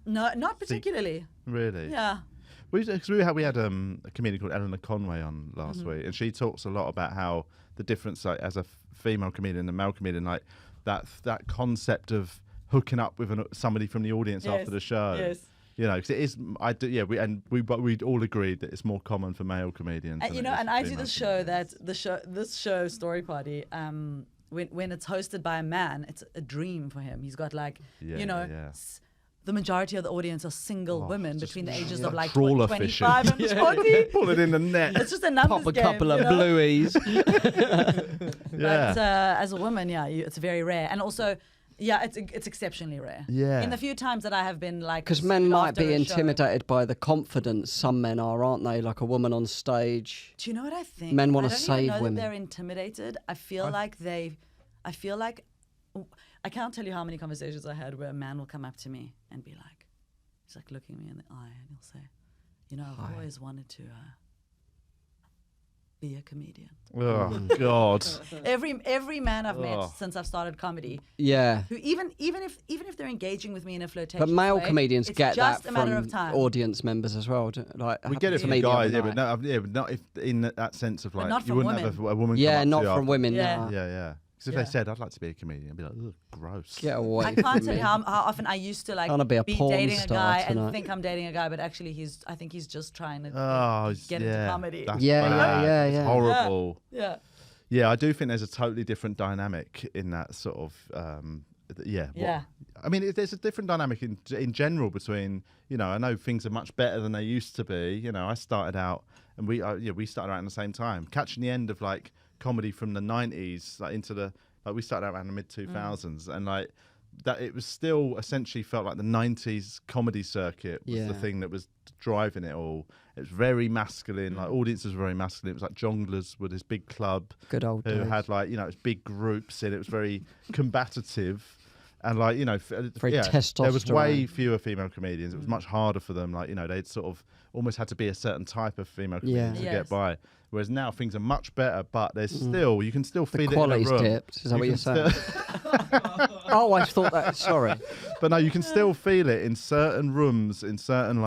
no, not particularly. Really? Yeah. We had a comedian called Eleanor Conway on last week, and she talks a lot about how the difference, like as a female comedian and a male comedian, like that concept of hooking up with somebody from the audience Yes, after the show. yes. You know, because it is. I do. Yeah. We all agreed that it's more common for male comedians. And, than you it know, is and for I do female this show comedians. this show Story Party. When it's hosted by a man, it's a dream for him. He's got like, Yeah, you know, yeah. the majority of the audience are single women just between the ages like of like trawler 25 and fishing. 40. Pull it in the net. It's just a numbers Pop a game, couple of you know? blueies. Yeah. But as a woman, yeah, it's very rare. And also, yeah, it's exceptionally rare. Yeah. In the few times that I have been like, Because men might after be a show- intimidated by the confidence some men are, aren't they? Like a woman on stage. Do you know what I think? Men wanna I don't save even know women. That they're intimidated. I feel like I can't tell you how many conversations I had where a man will come up to me and be like, he's like looking me in the eye and he'll say, you know, I've always wanted to be a comedian. Oh God. Every man I've met Oh. since I've started comedy, Yeah. who even if they're engaging with me in a flirtatious But male way, comedians it's get that just a matter from of time. audience members as well. Like We get it from comedian guys, night. but not if in that sense of like not you from wouldn't have women. a woman. Yeah, come up not to you from after- women. Yeah. nah. Yeah. Because if Yeah. they said I'd like to be a comedian, I'd be like, ugh, gross. Get away I from can't tell me. you how often I used to like I wanna be a porn dating a star guy tonight. and think I'm dating a guy, but actually I think he's just trying to Oh, get yeah. into comedy. That's Yeah, bad. yeah, It's yeah. horrible. Yeah. Yeah, I do think there's a totally different dynamic in that sort of. Yeah. I mean, there's a different dynamic in general between. You know, I know things are much better than they used to be. You know, I started out, and we started out at the same time, catching the end of like comedy from the '90s, like into the. Like we started out around the mid 2000s, and like that it was still essentially felt like the 90s comedy circuit was the thing that was driving it all. It was very masculine, like audiences were very masculine. It was like Jongleurs were this big club Good old who days. had like, you know, it was big groups and it was very combative. And like, you know, Very there was way testosterone. fewer female comedians. It was much harder for them. Like, you know, they'd sort of almost had to be a certain type of female comedian to Yes. get by. Whereas now things are much better, but there's still, you can still The feel it in a quality's room. dipped. Is that what You you're can saying? Oh, I thought that. Sorry. But no, you can still feel it in certain rooms, in certain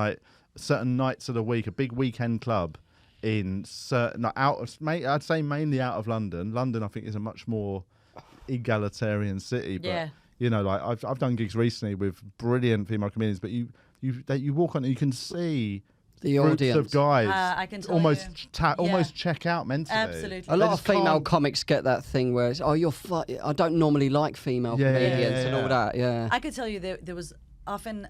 nights of the week. A big weekend club in certain I'd say mainly out of London. London, I think, is a much more egalitarian city. But Yeah. you know, like I've done gigs recently with brilliant female comedians, but you walk on and you can see The groups audience. of guys I can tell almost you. almost check out mentally. Absolutely. A lot They of just female can't- comics get that thing where it's, I don't normally like female comedians and all that. Yeah. I could tell you there was often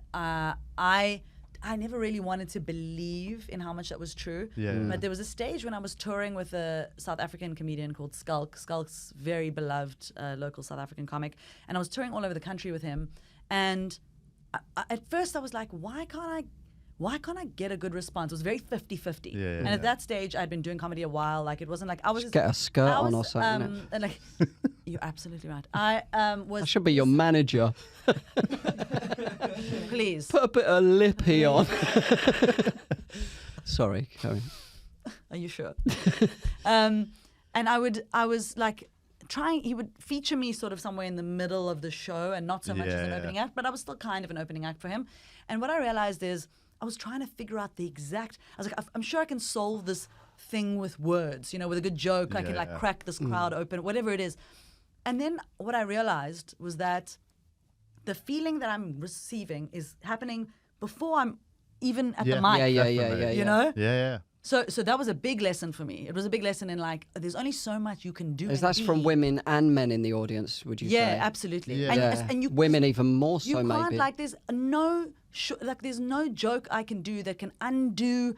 I never really wanted to believe in how much that was true. Yeah. But there was a stage when I was touring with a South African comedian called Skulk. Skulk's very beloved local South African comic. And I was touring all over the country with him. And at first I was like, why can't I get a good response? It was very 50-50. Yeah, and at that stage, I'd been doing comedy a while. Like, it wasn't like I was Just get a skirt I on or was, something. and like, you're absolutely right. I was. I should be your manager. Please. Put a bit of lippy on. Sorry, carry on. Are you sure? And I was like trying. He would feature me sort of somewhere in the middle of the show, and not so much as an Yeah. opening act, but I was still kind of an opening act for him. And what I realized is I was trying to figure out the exact. I was like, I'm sure I can solve this thing with words. You know, with a good joke, I can like Yeah. crack this crowd open, whatever it is. And then what I realized was that the feeling that I'm receiving is happening before I'm even at the Yeah. mic. Definitely. You know? Yeah. So that was a big lesson for me. It was a big lesson in like, there's only so much you can do. Is and that from be. women and men in the audience, would you Yeah, say? absolutely. Yeah. And you Women even more you so, can't maybe. like there's no joke I can do that can undo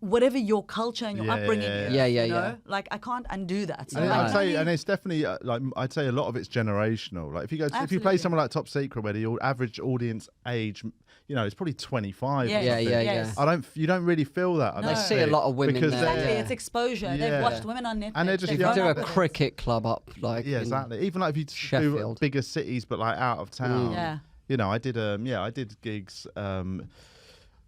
whatever your culture and your Yeah, upbringing yeah, is. yeah. Yeah, you know? yeah. Like I can't undo that. So And like, I'd say, only- and it's definitely like I'd say a lot of it's generational. Like if you Absolutely. play someone like Top Secret, where the average audience age, you know, it's probably 25. Yeah, or yeah, something. yeah, yes. yeah. You don't really feel that. I No. don't I see a think, lot of women because there, they're- exactly, yeah. it's exposure. Yeah. They've watched women on Netflix. And they're just they've You young. could do grown a up with it. cricket club up, like Yeah, in- exactly. Even like if you do Sheffield. bigger cities, but like out of town. Yeah. You know, I did gigs.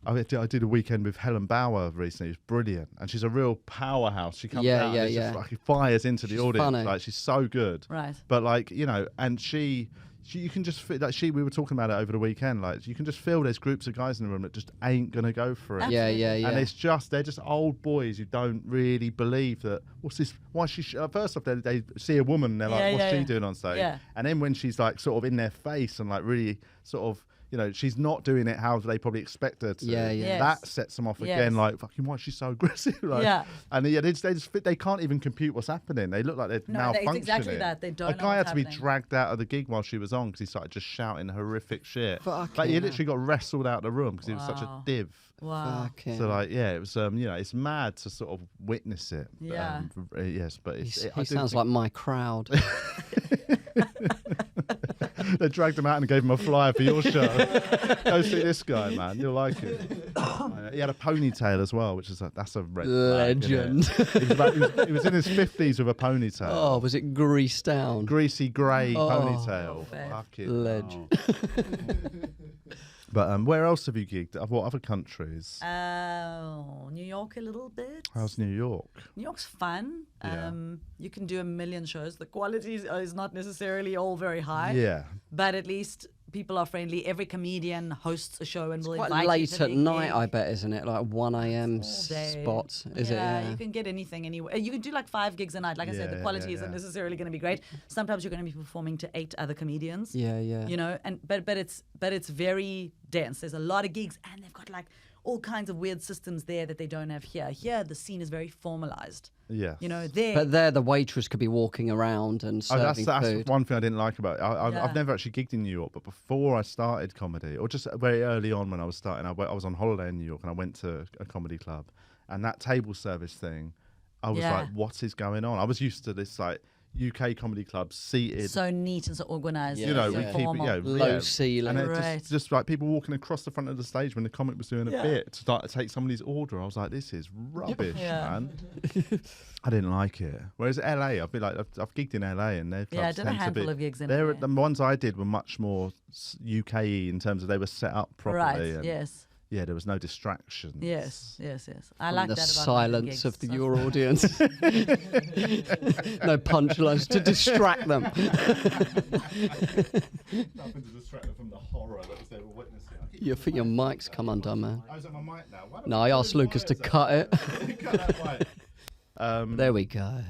I did a weekend with Helen Bauer recently. It was brilliant, and she's a real powerhouse. She comes Yeah, out yeah, and it's yeah. just like fires into the She's audience. funny. Like she's so good. Right. But like, you know, and she you can just feel like we were talking about it over the weekend. Like you can just feel there's groups of guys in the room that just ain't gonna go for it. Yeah, yeah, yeah. And they're just old boys who don't really believe that. What's this? Why she? First off, they see a woman and they're like, Yeah, "What's yeah, she yeah. doing on stage?" Yeah. And then when she's like, sort of in their face and like really sort of, you know, she's not doing it how they probably expect her to. Yeah, yeah. Yes. That sets them off again. Yes. Like, fucking, why is she so aggressive? Like, Yeah. And they can't even compute what's happening. They look like they're No, malfunctioning. it's exactly that. They don't A know guy had what's to be happening. dragged out of the gig while she was on because he started just shouting horrific shit. Fucking Like he hell. literally got wrestled out of the room because he was such a Wow. div. Wow. Fucking- So like, yeah, it was you know, it's mad to sort of witness it. Yeah. Yes, but it's, He sounds like my crowd. they dragged him out and gave him a flyer for your show. Go see this guy, man. You'll like it. He had a ponytail as well, which is that's a red flag, isn't Legend. it? He was in his 50s with a ponytail. Oh, was it greased down? Greasy grey Oh. ponytail. Fair. Fucking Ledge. hell. But where else have you gigged? What other countries? New York a little bit. How's New York? New York's fun. Yeah. You can do a million shows. The quality is not necessarily all very high. Yeah. But at least people are friendly. Every comedian hosts a show and will Quite invite you late to at their night, gig. I bet, isn't it? Like 1 a.m. All day. spots, is yeah, it? Yeah. you can get anything anywhere. You can do like 5 gigs a night. Like I said, the Yeah, quality yeah, isn't yeah. necessarily going to be great. Sometimes you're going to be performing to 8 other comedians. Yeah, yeah. You know, and but it's very dense. There's a lot of gigs, and they've got like all kinds of weird systems there that they don't have here. Here, the scene is very formalized. Yeah. You know, there. But there, the waitress could be walking around and serving that's food. one thing I didn't like about it. Yeah. I've never actually gigged in New York, but before I started comedy, or just very early on when I was starting, I was on holiday in New York and I went to a comedy club, and that table service thing, I was Yeah. like, what is going on? I was used to this, like, UK comedy clubs seated. So neat and so organised. Yeah, you know, yeah. we keep it, formal. Low ceiling. and it Right. just like people walking across the front of the stage when the comic was doing a Yeah. bit to start to take somebody's order. I was like, this is rubbish, Yeah. man. I didn't like it. Whereas LA, I've gigged in LA, and their clubs Yeah, I did a tend to handful be. of gigs in The LA. ones I did were much more UK-y in terms of they were set up properly. Right, and yes. Yeah, there was no distractions. Yes. I From like the that about silence of gigs. your audience. No punchlines to distract them. Nothing to distract them from the horror that they were witnessing. You think your mic's come undone, man? I was on my mic now. Why don't No, we I asked close Lucas to wires out? cut it. Cut that mic. There we go.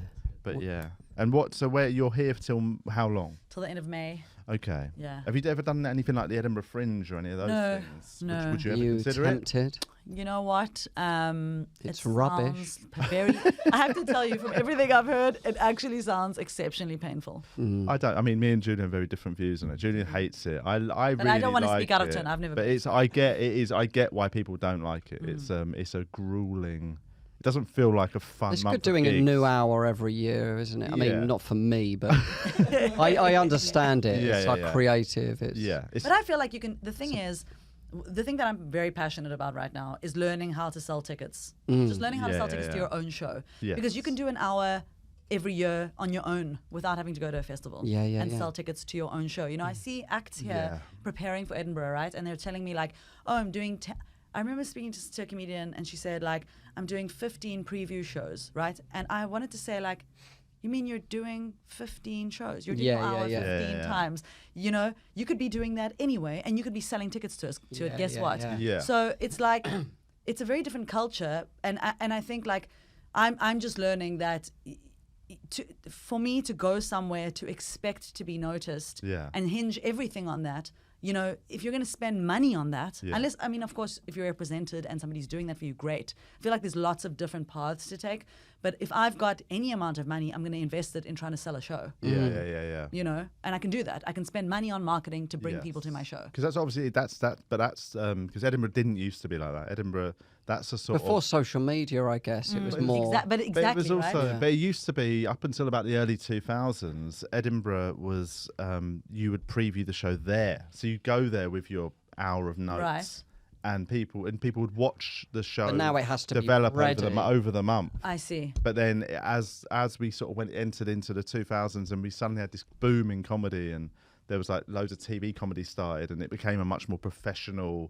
But yeah. And so where you're here till how long? Till the end of May. Okay. Yeah. Have you ever done anything like the Edinburgh Fringe or any of those No, things? no. Would you ever You consider it? tempted? You know what? It's it rubbish. sounds very. I have to tell you, from everything I've heard, it actually sounds exceptionally painful. I mean, me and Julian have very different views on it. Julian hates it. I really I don't wanna like speak out of it, turn. I've never But been. I get why people don't like it. It's a grueling. It doesn't feel like a fun. It's month good of doing a gigs. new hour every year, isn't it? I Yeah. mean, not for me, but I understand it. Yeah, It's yeah, like yeah. creative. It's Yeah. It's, But I feel like you can. The thing is, the thing that I'm very passionate about right now is learning how to sell tickets. Just learning how to Yeah, sell yeah, tickets to yeah. your own show. Yes. Because you can do an hour every year on your own without having to go to a festival Yeah, yeah, and yeah. sell tickets to your own show. You know, I see acts here Yeah. preparing for Edinburgh, right? And they're telling me like, oh, I'm doing... I remember speaking to a comedian and she said like, I'm doing 15 preview shows, right? And I wanted to say like, you mean you're doing 15 shows? You're doing Yeah, your hour yeah, yeah. 15 Yeah, yeah. times. You know, you could be doing that anyway, and you could be selling tickets to it. Yeah, Guess yeah, what? yeah. Yeah. So it's like, it's a very different culture, and I think like, I'm just learning that. For me to go somewhere to expect to be noticed Yeah. and hinge everything on that, you know, if you're going to spend money on that, Yeah. unless, I mean, of course, if you're represented and somebody's doing that for you, great. I feel like there's lots of different paths to take. But if I've got any amount of money, I'm going to invest it in trying to sell a show, yeah. you know, and I can do that. I can spend money on marketing to bring people to my show. Because that's obviously that's because Edinburgh didn't used to be like that. Edinburgh, that's a sort before of. social media, I guess it was more. But exactly, But it was also, right? but it used to be up until about the early 2000s. Edinburgh was you would preview the show there, so you go there with your hour of notes, Right. and people would watch the show. But now it has to be develop ready. over the month. I see. But then as we sort of entered into the 2000s, and we suddenly had this boom in comedy, and there was like loads of TV comedy started, and it became a much more professional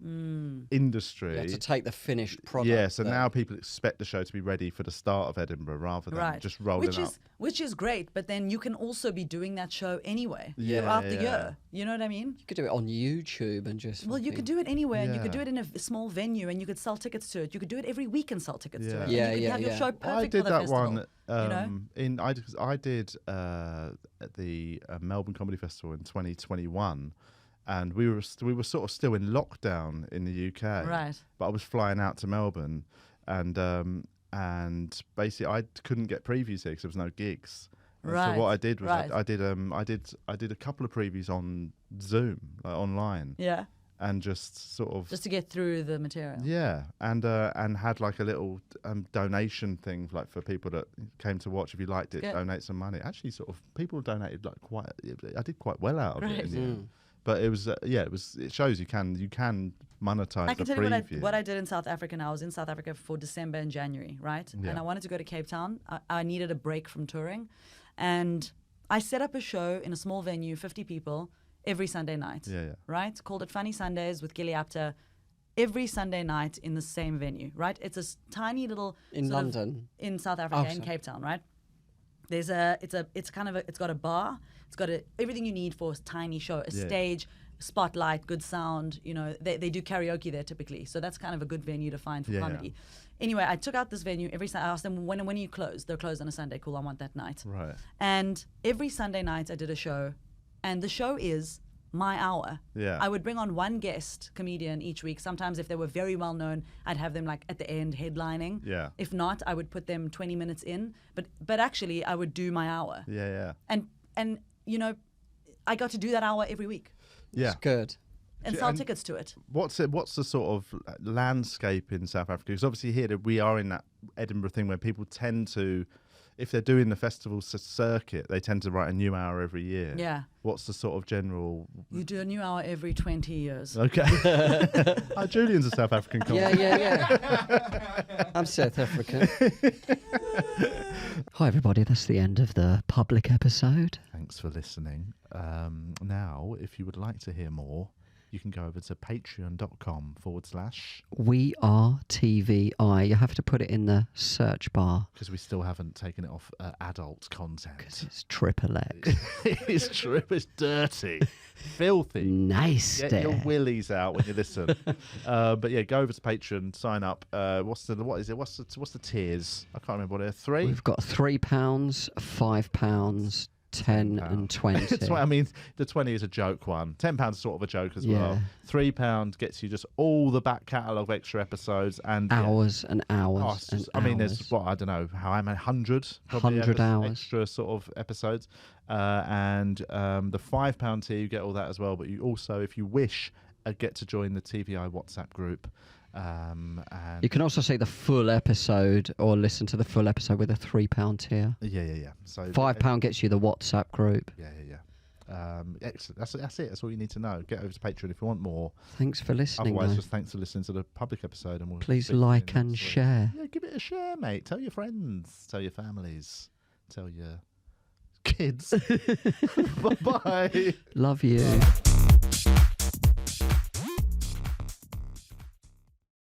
industry. You have to take the finished product. Yeah, so there. now people expect the show to be ready for the start of Edinburgh rather than just rolling up. Which is great, but then you can also be doing that show anyway Yeah, throughout the yeah. year. You know what I mean? You could do it on YouTube and just. Well, you could do it anywhere, and you could do Yeah. it in a small venue, and you could sell tickets to it. You could do it every week and sell tickets to Yeah. it. Yeah, and you could yeah, have your yeah. show perfect I did for the that festival. one you know? I did at the Melbourne Comedy Festival in 2021, and we were sort of still in lockdown in the UK. Right. But I was flying out to Melbourne, and basically I couldn't get previews here because there was no gigs. And Right, So what I did was right. I did a couple of previews on Zoom, like online, Yeah, and just sort of just to get through the material. yeah, and had like a little donation thing like for people that came to watch. If you liked it, Good. donate some money. Actually, sort of people donated like quite. I did quite well out of Right. it. In the end. But it was it shows you can monetize I can the tell you preview. what I did in South Africa now. I was in South Africa for December and January, right? Yeah. And I wanted to go to Cape Town. I needed a break from touring. And I set up a show in a small venue, 50 people, every Sunday night. Yeah. Right? Called it Funny Sundays with Gilli Apter. Every Sunday night in the same venue, right? It's a tiny little In sort of- London? in South Africa, in sorry. Cape Town, right? It's got a bar, it's got everything you need for a tiny show, a Yeah. stage, spotlight, good sound. You know, they do karaoke there typically, so that's kind of a good venue to find for Yeah. comedy. Anyway, I took out this venue every Sunday. I asked them when are you closed? They're closed on a Sunday. Cool, I want that night. Right. And every Sunday night I did a show, and the show is my hour. Yeah. I would bring on one guest comedian each week. Sometimes if they were very well known, I'd have them like at the end headlining. Yeah. If not, I would put them 20 minutes in. But actually I would do my hour. Yeah. And you know, I got to do that hour every week Yeah. It's good. and Yeah, sell and- tickets to it. What's the sort of landscape in South Africa? Because obviously here we are in that Edinburgh thing where people tend to, if they're doing the festival circuit, they tend to write a new hour every year. Yeah. What's the sort of general? You do a new hour every 20 years. Okay. Julian's a South African comic. Yeah. I'm South African. Hi, everybody. That's the end of the public episode. Thanks for listening. Now, if you would like to hear more, you can go over to patreon.com/ We Are TVI. You have to put it in the search bar. because we still haven't taken it off adult content. Because it's triple X. It's true. It's dirty, filthy. Nice. Get your willies out when you listen. But yeah, go over to Patreon, sign up. What's the tiers? I can't remember what they're. 3. We've got £3, £5, 10 and 20. That's what I mean. The 20 is a joke one. £10 is sort of a joke as well. £3 gets you just all the back catalogue of extra episodes and hours and hours. There's I don't know how I mean 100 hours extra sort of episodes. And the £5 tier, you get all that as well. But you also, if you wish, get to join the TVI WhatsApp group. And you can also see the full episode or listen to the full episode with a £3 tier. Yeah. So £5 gets you the WhatsApp group. Yeah. Excellent. That's it. That's all you need to know. Get over to Patreon if you want more. Thanks for listening. Otherwise, just thanks for listening to the public episode. And please like and share. Yeah, give it a share, mate. Tell your friends. Tell your families. Tell your kids. Bye-bye. Love you.